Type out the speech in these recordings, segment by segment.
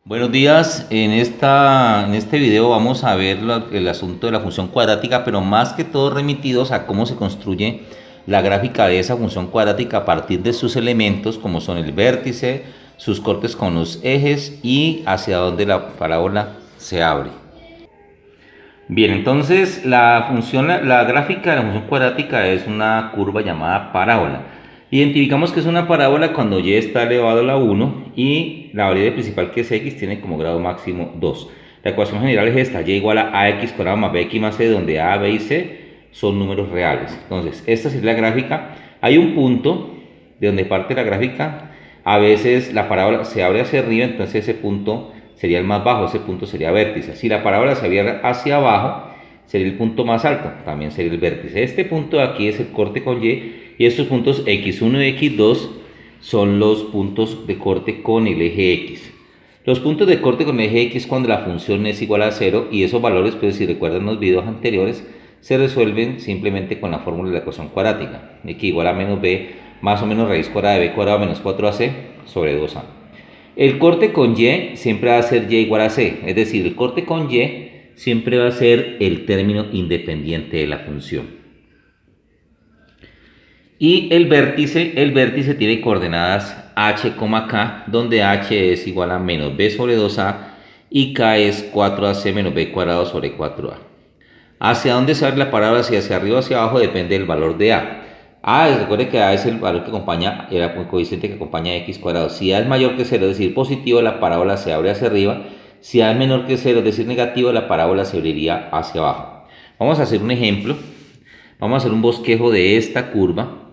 Buenos días, en este video vamos a ver el asunto de la función cuadrática, pero más que todo remitidos a cómo se construye la gráfica de esa función cuadrática a partir de sus elementos, como son el vértice, sus cortes con los ejes y hacia dónde la parábola se abre. Bien, entonces la gráfica de la función cuadrática es una curva llamada parábola. Identificamos que es una parábola cuando y está elevado a la 1 y la variable principal, que es x, tiene como grado máximo 2. La ecuación general es esta: y igual a ax cuadrado más bx más c, donde a, b y c son números reales. Entonces, esta es la gráfica. Hay un punto de donde parte la gráfica. A veces la parábola se abre hacia arriba, entonces ese punto sería el más bajo, ese punto sería vértice. Si la parábola se abriera hacia abajo, sería el punto más alto, también sería el vértice. Este punto de aquí es el corte con y estos puntos x1 y x2 son los puntos de corte con el eje x. Los puntos de corte con el eje x cuando la función es igual a 0, y esos valores, pues si recuerdan los videos anteriores, se resuelven simplemente con la fórmula de la ecuación cuadrática, x igual a menos b más o menos raíz cuadrada de b cuadrado menos 4ac sobre 2a. El corte con y siempre va a ser y igual a c, es decir, el corte con y siempre va a ser el término independiente de la función. Y el vértice tiene coordenadas h, k, donde h es igual a menos b sobre 2a y k es 4ac menos b cuadrado sobre 4a. Hacia dónde se abre la parábola, si hacia arriba o hacia abajo, depende del valor de a. Recuerde que a es el valor que acompaña, el coeficiente que acompaña a x cuadrado. Si a es mayor que 0, es decir, positivo, la parábola se abre hacia arriba. Si a es menor que 0, es decir, negativo, la parábola se abriría hacia abajo. Vamos a hacer un ejemplo. Vamos a hacer un bosquejo de esta curva.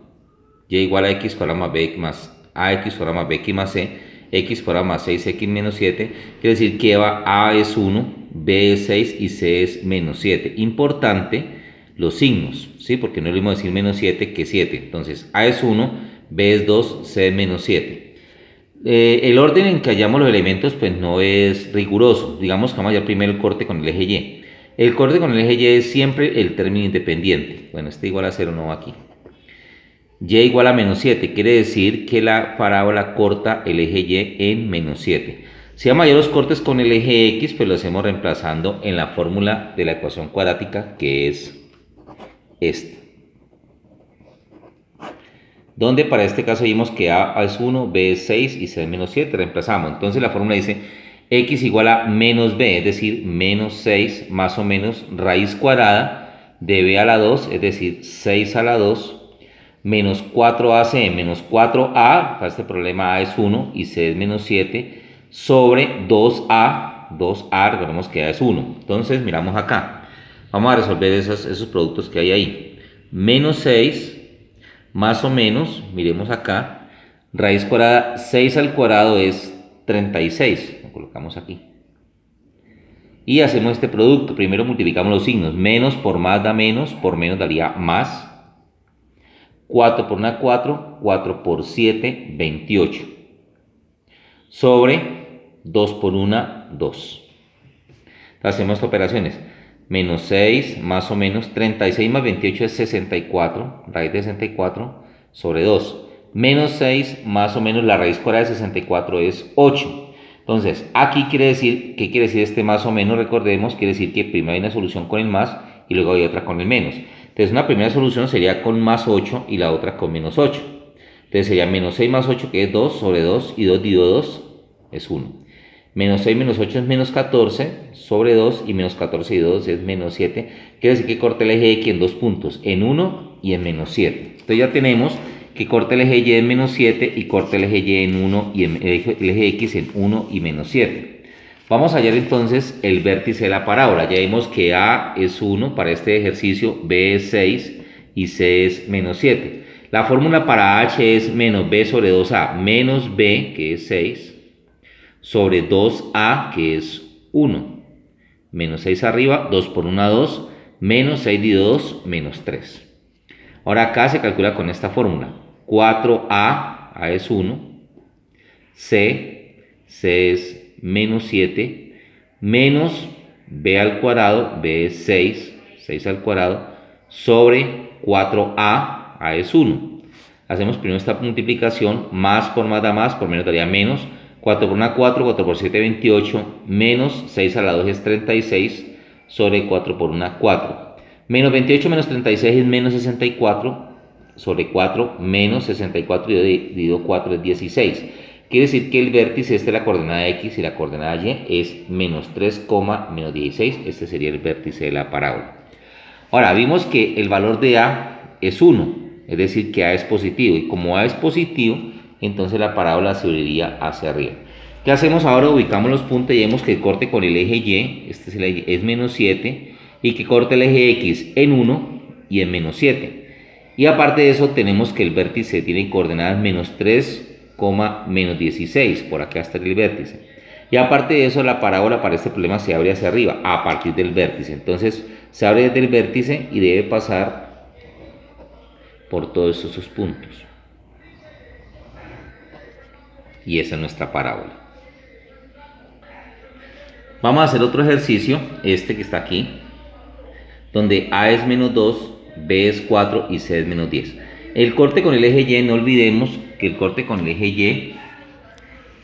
Y igual a x cuadrado más b más ax cuadrado más bx más c, x cuadrado más 6x menos 7, quiere decir que a es 1, b es 6 y c es menos 7. Importante los signos, ¿sí? Porque no es lo mismo decir menos 7 que 7. Entonces, a es 1, b es 2, c es menos 7. El orden en que hallamos los elementos pues no es riguroso. Digamos que vamos a hallar primero el corte con el eje y. El corte con el eje y es siempre el término independiente. Bueno, este igual a 0 no va aquí. Y igual a menos 7, quiere decir que la parábola corta el eje y en menos 7. Si a mayor los cortes con el eje x, pues lo hacemos reemplazando en la fórmula de la ecuación cuadrática, que es esta. Donde para este caso vimos que a es 1, b es 6 y c es menos 7, reemplazamos. Entonces la fórmula dice x igual a menos b, es decir, menos 6 más o menos raíz cuadrada de b a la 2, es decir, 6 a la 2, menos 4ac menos 4a, para este problema a es 1 y c es menos 7, sobre 2a, recordemos que a es 1. Entonces miramos acá, vamos a resolver esos productos que hay ahí. Menos 6 más o menos, miremos acá, raíz cuadrada, 6 al cuadrado es 36, lo colocamos aquí. Y hacemos este producto, primero multiplicamos los signos, menos por más da menos, por menos daría más. 4 por 1, 4, 4 por 7, 28. Sobre 2 por 1, 2. Hacemos estas operaciones. Menos 6 más o menos 36 más 28 es 64, raíz de 64 sobre 2. Menos 6 más o menos la raíz cuadrada de 64 es 8. Entonces, aquí quiere decir, ¿qué quiere decir este más o menos? Recordemos, quiere decir que primero hay una solución con el más y luego hay otra con el menos. Entonces, una primera solución sería con más 8 y la otra con menos 8. Entonces sería menos 6 más 8, que es 2 sobre 2, y 2 dividido 2 es 1. Menos 6 menos 8 es menos 14 sobre 2, y menos 14 y 2 es menos 7. Quiere decir que corta el eje X en dos puntos, en 1 y en menos 7. Entonces ya tenemos que corta el eje Y en menos 7 y corta el eje Y en 1 y el eje X en 1 y menos 7. Vamos a hallar entonces el vértice de la parábola. Ya vimos que A es 1 para este ejercicio, B es 6 y C es menos 7. La fórmula para H es menos B sobre 2A menos B, que es 6, sobre 2A, que es 1. Menos 6 arriba, 2 por 1, 2, menos 6 dividido 2, menos 3. Ahora acá se calcula con esta fórmula. 4A, A es 1, C es menos 7, menos B al cuadrado, B es 6, 6 al cuadrado, sobre 4A, A es 1. Hacemos primero esta multiplicación, más por más da más, por menos daría menos, 4 por 1, 4, 4 por 7, 28, menos 6 a la 2 es 36, sobre 4 por 1, 4. Menos 28 menos 36 es menos 64, sobre 4, menos 64 dividido 4 es 16. Quiere decir que el vértice este de la coordenada X y la coordenada Y es menos 3, menos 16. Este sería el vértice de la parábola. Ahora, vimos que el valor de A es 1, es decir, que A es positivo. Y como A es positivo, entonces la parábola se abriría hacia arriba. ¿Qué hacemos ahora? Ubicamos los puntos y vemos que el corte con el eje Y, este es, es menos 7, y que corte el eje X en 1 y en menos 7. Y aparte de eso, tenemos que el vértice tiene coordenadas menos 3, menos 16. Por acá está el vértice. Y aparte de eso, la parábola para este problema se abre hacia arriba, a partir del vértice. Entonces, se abre desde el vértice y debe pasar por todos esos puntos. Y esa es nuestra parábola. Vamos a hacer otro ejercicio, este que está aquí, donde A es menos 2, B es 4 y C es menos 10. El corte con el eje Y, no olvidemos que el corte con el eje Y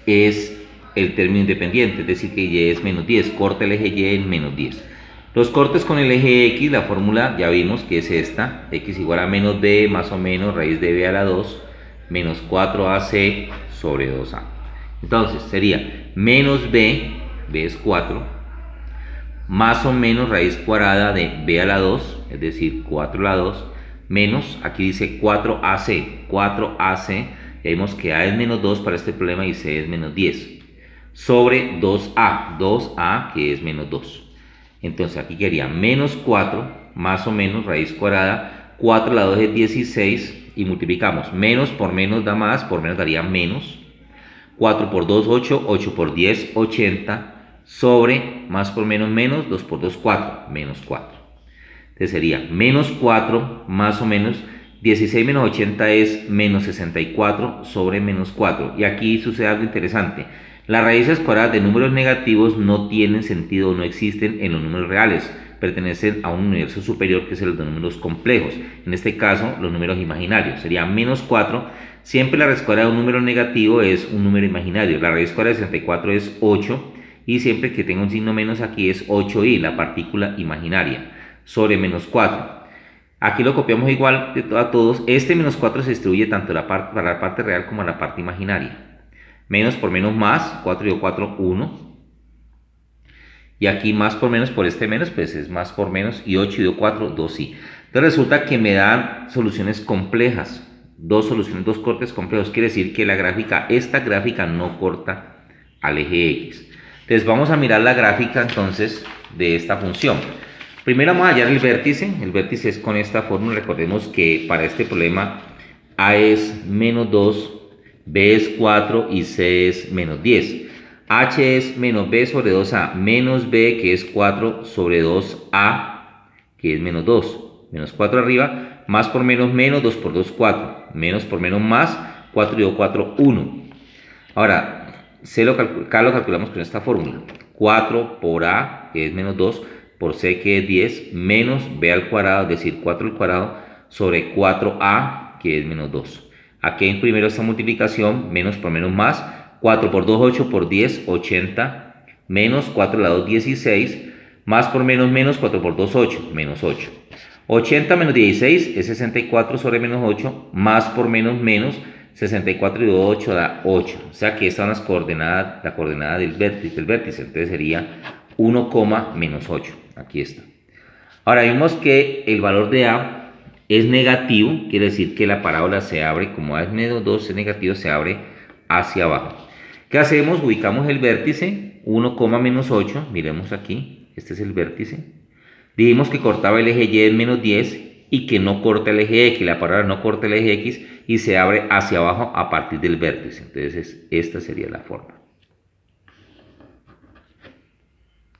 es el término independiente, es decir que Y es menos 10, corta el eje Y en menos 10. Los cortes con el eje X, la fórmula ya vimos que es esta, X igual a menos B más o menos raíz de B a la 2, menos 4AC sobre 2A. Entonces sería menos B, B es 4, más o menos raíz cuadrada de B a la 2, es decir, 4 a la 2, menos, aquí dice 4AC, 4AC, ya vimos que A es menos 2 para este problema y C es menos 10, sobre 2A, 2A que es menos 2. Entonces aquí quedaría menos 4, más o menos raíz cuadrada, 4 a la 2 es 16 y multiplicamos, menos por menos da más, por menos daría menos, 4 por 2, 8, 8 por 10, 80, sobre más por menos menos, 2 por 2, 4, menos 4. Entonces sería menos 4 más o menos 16 menos 80 es menos 64 sobre menos 4. Y aquí sucede algo interesante. Las raíces cuadradas de números negativos no tienen sentido, no existen en los números reales. Pertenecen a un universo superior que es el de los números complejos. En este caso, los números imaginarios. Sería menos 4. Siempre la raíz cuadrada de un número negativo es un número imaginario. La raíz cuadrada de 64 es 8. Y siempre que tenga un signo menos aquí es 8i, la partícula imaginaria, sobre menos 4. Aquí lo copiamos igual a todos. Este menos 4 se distribuye tanto para la parte real como a la parte imaginaria. Menos por menos más, 4 y 4, 1. Y aquí más por menos por este menos, pues es más por menos. Y 8 y 4, 2i. Entonces resulta que me dan soluciones complejas. Dos soluciones, dos cortes complejos. Quiere decir que la gráfica, esta gráfica no corta al eje X. Entonces vamos a mirar la gráfica entonces de esta función. Primero vamos a hallar el vértice es con esta fórmula. Recordemos que para este problema A es menos 2, B es 4 y C es menos 10. H es menos B sobre 2A, menos B que es 4 sobre 2A que es menos 2. Menos 4 arriba, más por menos menos, 2 por 2, 4. Menos por menos más, 4 y 4, 1. Ahora, acá lo calculamos con esta fórmula. 4 por A, que es menos 2, por C, que es 10, menos B al cuadrado, es decir, 4 al cuadrado, sobre 4A, que es menos 2. Aquí en primero esta multiplicación, menos por menos más, 4 por 2, 8 por 10, 80, menos 4 a la 2, 16, más por menos menos, 4 por 2, 8, menos 8. 80 menos 16 es 64 sobre menos 8, más por menos menos, 64 y 8 da 8. O sea que esta es la coordenada del vértice. Entonces sería 1, menos 8. Aquí está. Ahora vimos que el valor de A es negativo, quiere decir que la parábola se abre, como A es menos 2, es negativo, se abre hacia abajo. ¿Qué hacemos? Ubicamos el vértice, 1, menos 8. Miremos aquí, este es el vértice. Dijimos que cortaba el eje Y en menos 10 y que no corta el eje X, la parábola no corta el eje X y se abre hacia abajo a partir del vértice. Entonces esta sería la forma.